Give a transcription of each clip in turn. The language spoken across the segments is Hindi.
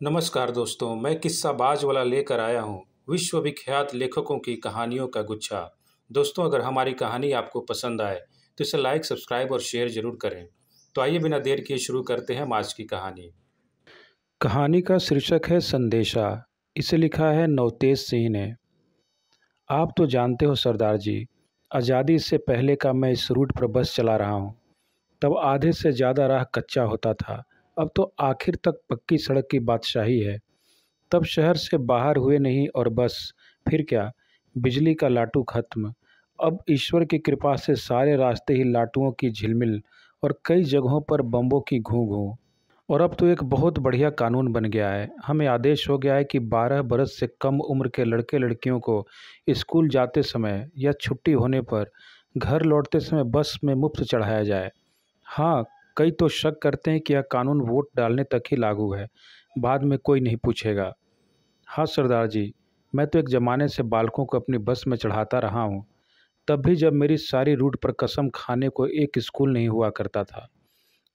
नमस्कार दोस्तों, मैं किस्साबाज वाला लेकर आया हूँ विश्व विख्यात लेखकों की कहानियों का गुच्छा। दोस्तों, अगर हमारी कहानी आपको पसंद आए तो इसे लाइक, सब्सक्राइब और शेयर जरूर करें। तो आइए बिना देर किए शुरू करते हैं आज की कहानी। कहानी का शीर्षक है संदेशा। इसे लिखा है नवतेज सिंह ने। आप तो जानते हो सरदार जी, आज़ादी से पहले का मैं इस रूट पर बस चला रहा हूँ। तब आधे से ज़्यादा राह कच्चा होता था, अब तो आखिर तक पक्की सड़क की बादशाही है। तब शहर से बाहर हुए नहीं और बस, फिर क्या, बिजली का लाटू खत्म। अब ईश्वर की कृपा से सारे रास्ते ही लाटुओं की झिलमिल और कई जगहों पर बम्बों की घूं घूं। और अब तो एक बहुत बढ़िया कानून बन गया है। हमें आदेश हो गया है कि 12 बरस से कम उम्र के लड़के लड़कियों को स्कूल जाते समय या छुट्टी होने पर घर लौटते समय बस में मुफ्त चढ़ाया जाए। हाँ, कई तो शक करते हैं कि यह कानून वोट डालने तक ही लागू है, बाद में कोई नहीं पूछेगा। हाँ सरदार जी, मैं तो एक ज़माने से बालकों को अपनी बस में चढ़ाता रहा हूँ, तब भी जब मेरी सारी रूट पर कसम खाने को एक स्कूल नहीं हुआ करता था।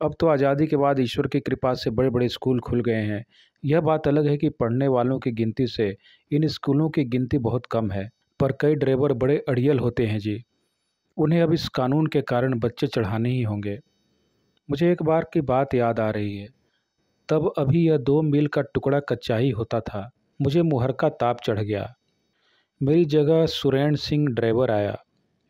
अब तो आज़ादी के बाद ईश्वर की कृपा से बड़े बड़े स्कूल खुल गए हैं। यह बात अलग है कि पढ़ने वालों की गिनती से इन स्कूलों की गिनती बहुत कम है। पर कई ड्राइवर बड़े अड़ियल होते हैं जी, उन्हें अब इस कानून के कारण बच्चे चढ़ाने ही होंगे। मुझे एक बार की बात याद आ रही है। तब अभी यह 2 मील का टुकड़ा कच्चा ही होता था। मुझे मुहर का ताप चढ़ गया। मेरी जगह सुरैन सिंह ड्राइवर आया।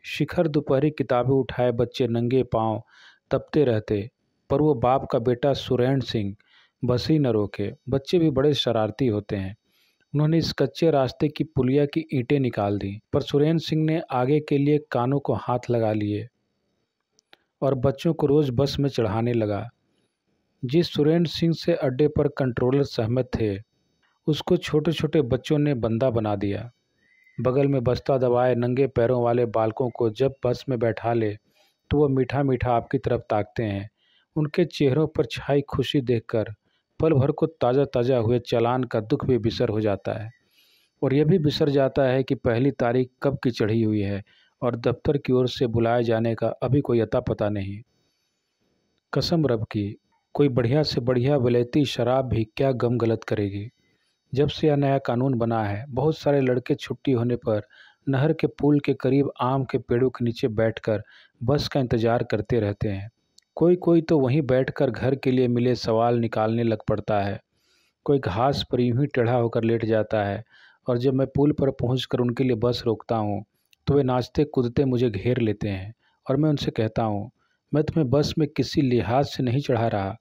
शिखर दोपहरी किताबें उठाए बच्चे नंगे पांव तपते रहते, पर वो बाप का बेटा सुरैन सिंह बस ही न रोके। बच्चे भी बड़े शरारती होते हैं। उन्होंने इस कच्चे रास्ते की पुलिया की ईंटें निकाल दी, पर सुरैन सिंह ने आगे के लिए कानों को हाथ लगा लिए और बच्चों को रोज़ बस में चढ़ाने लगा। जिस सुरैन सिंह से अड्डे पर कंट्रोलर सहमत थे, उसको छोटे छोटे बच्चों ने बंदा बना दिया। बगल में बस्ता दबाए नंगे पैरों वाले बालकों को जब बस में बैठा ले तो वह मीठा मीठा आपकी तरफ ताकते हैं। उनके चेहरों पर छाई खुशी देखकर पल भर को ताज़ा ताज़ा हुए चालान का दुख भी बिसर हो जाता है। और यह भी बिसर जाता है कि पहली तारीख कब की चढ़ी हुई है और दफ्तर की ओर से बुलाए जाने का अभी कोई अता पता नहीं। कसम रब की, कोई बढ़िया से बढ़िया विलायती शराब भी क्या गम गलत करेगी। जब से यह नया कानून बना है, बहुत सारे लड़के छुट्टी होने पर नहर के पुल के करीब आम के पेड़ों के नीचे बैठकर बस का इंतजार करते रहते हैं। कोई कोई तो वहीं बैठकर घर के लिए मिले सवाल निकालने लग पड़ता है। कोई घास पर यूं ही टेढ़ा होकर लेट जाता है। और जब मैं पुल पर पहुंचकर उनके लिए बस रोकता हूं, तो वे नाचते कूदते मुझे घेर लेते हैं और मैं उनसे कहता हूं, मैं तुम्हें बस में किसी लिहाज से नहीं चढ़ा रहा।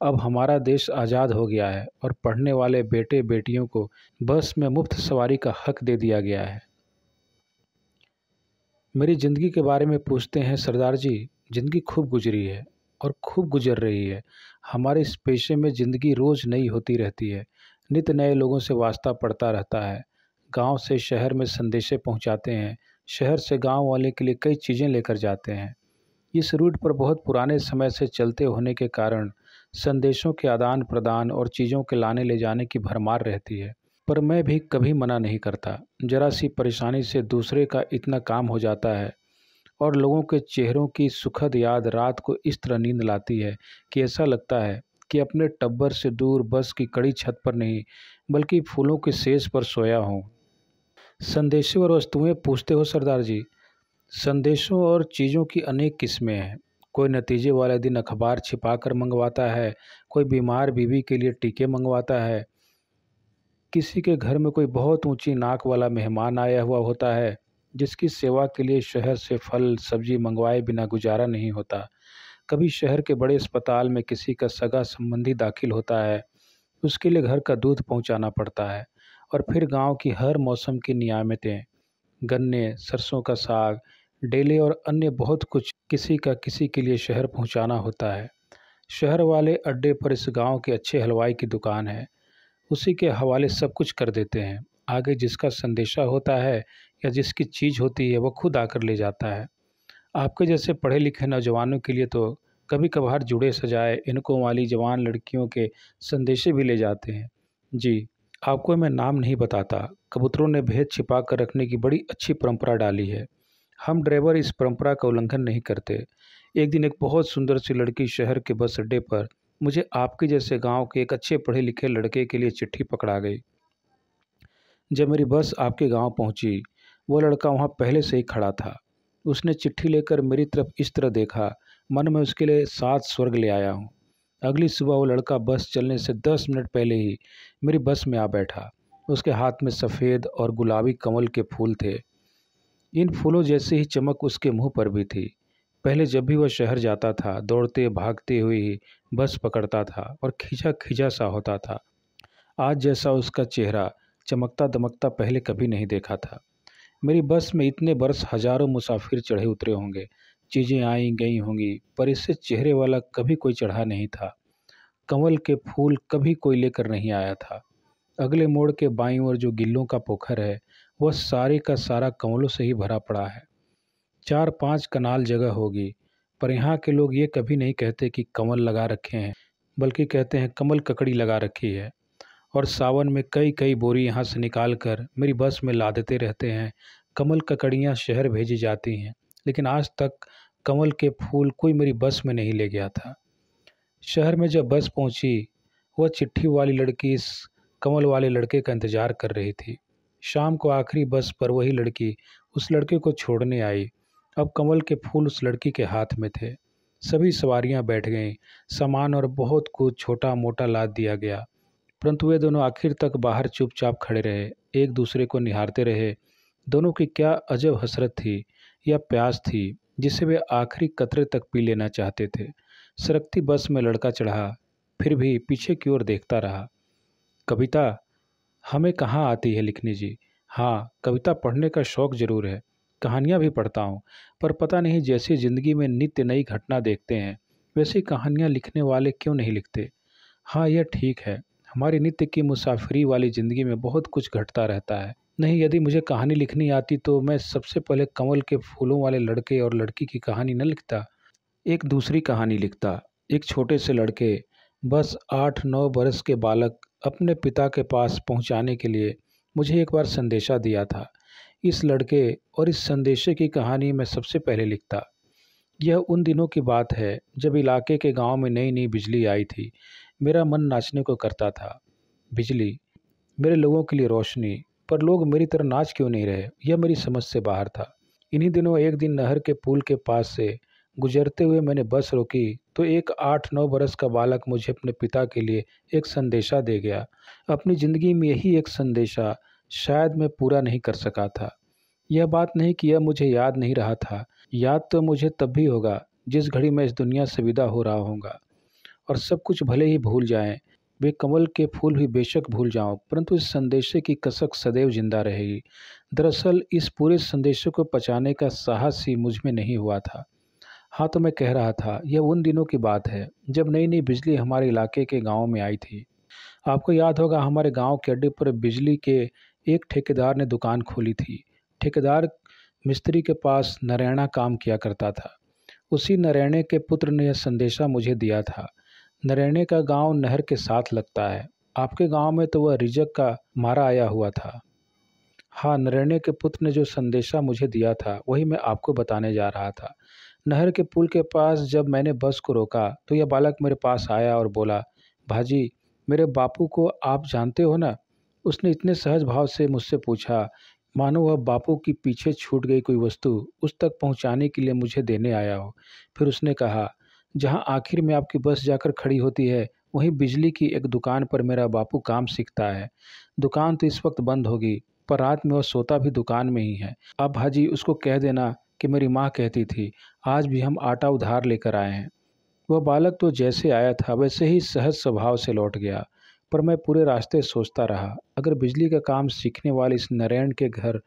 अब हमारा देश आज़ाद हो गया है और पढ़ने वाले बेटे बेटियों को बस में मुफ्त सवारी का हक दे दिया गया है। मेरी ज़िंदगी के बारे में पूछते हैं सरदार जी। ज़िंदगी खूब गुजरी है और खूब गुजर रही है। हमारे इस पेशे में ज़िंदगी रोज़ नई होती रहती है। नित नए लोगों से वास्ता पड़ता रहता है। गांव से शहर में संदेशे पहुंचाते हैं, शहर से गांव वाले के लिए कई चीज़ें लेकर जाते हैं। इस रूट पर बहुत पुराने समय से चलते होने के कारण संदेशों के आदान प्रदान और चीज़ों के लाने ले जाने की भरमार रहती है। पर मैं भी कभी मना नहीं करता। जरा सी परेशानी से दूसरे का इतना काम हो जाता है और लोगों के चेहरों की सुखद याद रात को इस तरह नींद लाती है कि ऐसा लगता है कि अपने टब्बर से दूर बस की कड़ी छत पर नहीं, बल्कि फूलों के सेज पर सोया हूँ। संदेशों और वस्तुएं पूछते हो सरदार जी। संदेशों और चीज़ों की अनेक किस्में हैं। कोई नतीजे वाले दिन अखबार छिपा कर मंगवाता है, कोई बीमार बीवी के लिए टीके मंगवाता है, किसी के घर में कोई बहुत ऊंची नाक वाला मेहमान आया हुआ होता है जिसकी सेवा के लिए शहर से फल सब्जी मंगवाए बिना गुजारा नहीं होता। कभी शहर के बड़े अस्पताल में किसी का सगा संबंधी दाखिल होता है, उसके लिए घर का दूध पहुंचाना पड़ता है। और फिर गांव की हर मौसम की नियामतें, गन्ने, सरसों का साग, डेले और अन्य बहुत कुछ किसी का किसी के लिए शहर पहुंचाना होता है। शहर वाले अड्डे पर इस गांव के अच्छे हलवाई की दुकान है, उसी के हवाले सब कुछ कर देते हैं। आगे जिसका संदेशा होता है या जिसकी चीज़ होती है वो खुद आकर ले जाता है। आपके जैसे पढ़े लिखे नौजवानों के लिए तो कभी कभार जुड़े सजाए इनको वाली जवान लड़कियों के संदेशे भी ले जाते हैं। जी, आपको मैं नाम नहीं बताता। कबूतरों ने भेद छिपा कर रखने की बड़ी अच्छी परंपरा डाली है। हम ड्राइवर इस परंपरा का उल्लंघन नहीं करते। एक दिन एक बहुत सुंदर सी लड़की शहर के बस अड्डे पर मुझे आपके जैसे गांव के एक अच्छे पढ़े लिखे लड़के के लिए चिट्ठी पकड़ा गई। जब मेरी बस आपके गांव पहुंची, वो लड़का वहां पहले से ही खड़ा था। उसने चिट्ठी लेकर मेरी तरफ इस तरह देखा, मन में उसके लिए 7 स्वर्ग ले आया हूँ। अगली सुबह वो लड़का बस चलने से 10 मिनट पहले ही मेरी बस में आ बैठा। उसके हाथ में सफ़ेद और गुलाबी कमल के फूल थे। इन फूलों जैसे ही चमक उसके मुंह पर भी थी। पहले जब भी वह शहर जाता था, दौड़ते भागते हुए ही बस पकड़ता था और खिंचा खिंचा सा होता था। आज जैसा उसका चेहरा चमकता दमकता पहले कभी नहीं देखा था। मेरी बस में इतने बरस हजारों मुसाफिर चढ़े उतरे होंगे, चीज़ें आई गई होंगी, पर इससे चेहरे वाला कभी कोई चढ़ा नहीं था। कमल के फूल कभी कोई लेकर नहीं आया था। अगले मोड़ के बाईं ओर जो गिल्लों का पोखर है, वह सारे का सारा कमलों से ही भरा पड़ा है। 4-5 कनाल जगह होगी, पर यहाँ के लोग ये कभी नहीं कहते कि कमल लगा रखे हैं, बल्कि कहते हैं कमल ककड़ी लगा रखी है। और सावन में कई कई बोरी यहाँ से निकाल कर मेरी बस में लादते रहते हैं। कमल ककड़ियाँ शहर भेजी जाती हैं, लेकिन आज तक कमल के फूल कोई मेरी बस में नहीं ले गया था। शहर में जब बस पहुंची, वह चिट्ठी वाली लड़की इस कमल वाले लड़के का इंतजार कर रही थी। शाम को आखिरी बस पर वही लड़की उस लड़के को छोड़ने आई। अब कमल के फूल उस लड़की के हाथ में थे। सभी सवारियां बैठ गईं। सामान और बहुत कुछ छोटा मोटा लाद दिया गया, परंतु वे दोनों आखिर तक बाहर चुपचाप खड़े रहे, एक दूसरे को निहारते रहे। दोनों की क्या अजब हसरत थी या प्यास थी, जिसे वे आखिरी कतरे तक पी लेना चाहते थे। सरकती बस में लड़का चढ़ा, फिर भी पीछे की ओर देखता रहा। कविता हमें कहाँ आती है लिखनी जी? हाँ, कविता पढ़ने का शौक़ ज़रूर है, कहानियाँ भी पढ़ता हूँ, पर पता नहीं जैसी ज़िंदगी में नित्य नई घटना देखते हैं, वैसी कहानियाँ लिखने वाले क्यों नहीं लिखते? हाँ, यह ठीक है, हमारी नित्य की मुसाफिरी वाली ज़िंदगी में बहुत कुछ घटता रहता है। नहीं, यदि मुझे कहानी लिखनी आती तो मैं सबसे पहले कमल के फूलों वाले लड़के और लड़की की कहानी न लिखता, एक दूसरी कहानी लिखता। एक छोटे से लड़के, बस 8-9 बरस के बालक, अपने पिता के पास पहुंचाने के लिए मुझे एक बार संदेशा दिया था। इस लड़के और इस संदेशे की कहानी मैं सबसे पहले लिखता। यह उन दिनों की बात है जब इलाके के गांव में नई नई बिजली आई थी। मेरा मन नाचने को करता था। बिजली, मेरे लोगों के लिए रोशनी, पर लोग मेरी तरह नाच क्यों नहीं रहे, यह मेरी समझ से बाहर था। इन्हीं दिनों एक दिन नहर के पुल के पास से गुजरते हुए मैंने बस रोकी तो एक 8-9 बरस का बालक मुझे अपने पिता के लिए एक संदेशा दे गया। अपनी ज़िंदगी में यही एक संदेशा शायद मैं पूरा नहीं कर सका था। यह बात नहीं कि यह मुझे याद नहीं रहा था, याद तो मुझे तब भी होगा जिस घड़ी मैं इस दुनिया से विदा हो रहा हूँगा। और सब कुछ भले ही भूल जाएं, वे कमल के फूल भी बेशक भूल जाऊं, परंतु इस संदेशे की कसक सदैव जिंदा रहेगी। दरअसल इस पूरे संदेशे को पचाने का साहस ही मुझ में नहीं हुआ था। हाँ, तो मैं कह रहा था, यह उन दिनों की बात है जब नई नई बिजली हमारे इलाके के गाँव में आई थी। आपको याद होगा, हमारे गांव के अड्डे पर बिजली के एक ठेकेदार ने दुकान खोली थी। ठेकेदार मिस्त्री के पास नरैना काम किया करता था। उसी नरैने के पुत्र ने यह संदेशा मुझे दिया था। नरैने का गांव नहर के साथ लगता है। आपके गांव में तो वह रिजक का मारा आया हुआ था। हाँ, नरैने के पुत्र ने जो संदेशा मुझे दिया था वही मैं आपको बताने जा रहा था। नहर के पुल के पास जब मैंने बस को रोका तो यह बालक मेरे पास आया और बोला, भाजी, मेरे बापू को आप जानते हो ना? उसने इतने सहज भाव से मुझसे पूछा, मानो वह बापू की पीछे छूट गई कोई वस्तु उस तक पहुंचाने के लिए मुझे देने आया हो। फिर उसने कहा, जहां आखिर में आपकी बस जाकर खड़ी होती है, वहीं बिजली की एक दुकान पर मेरा बापू काम सीखता है। दुकान तो इस वक्त बंद होगी, पर रात में वह सोता भी दुकान में ही है। अब भाजी उसको कह देना कि मेरी माँ कहती थी, आज भी हम आटा उधार लेकर आए हैं। वह बालक तो जैसे आया था वैसे ही सहज स्वभाव से लौट गया। पर मैं पूरे रास्ते सोचता रहा, अगर बिजली का काम सीखने वाले इस नारायण के घर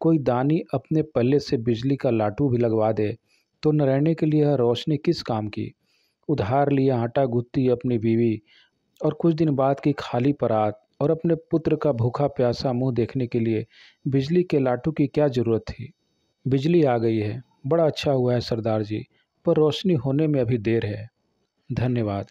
कोई दानी अपने पल्ले से बिजली का लाटू भी लगवा दे तो नारायण के लिए यह रोशनी किस काम की? उधार लिया आटा गूंथती अपनी बीवी, और कुछ दिन बाद की खाली परात, और अपने पुत्र का भूखा प्यासा मुंह देखने के लिए बिजली के लाटू की क्या ज़रूरत थी? बिजली आ गई है, बड़ा अच्छा हुआ है सरदार जी, पर रोशनी होने में अभी देर है। धन्यवाद।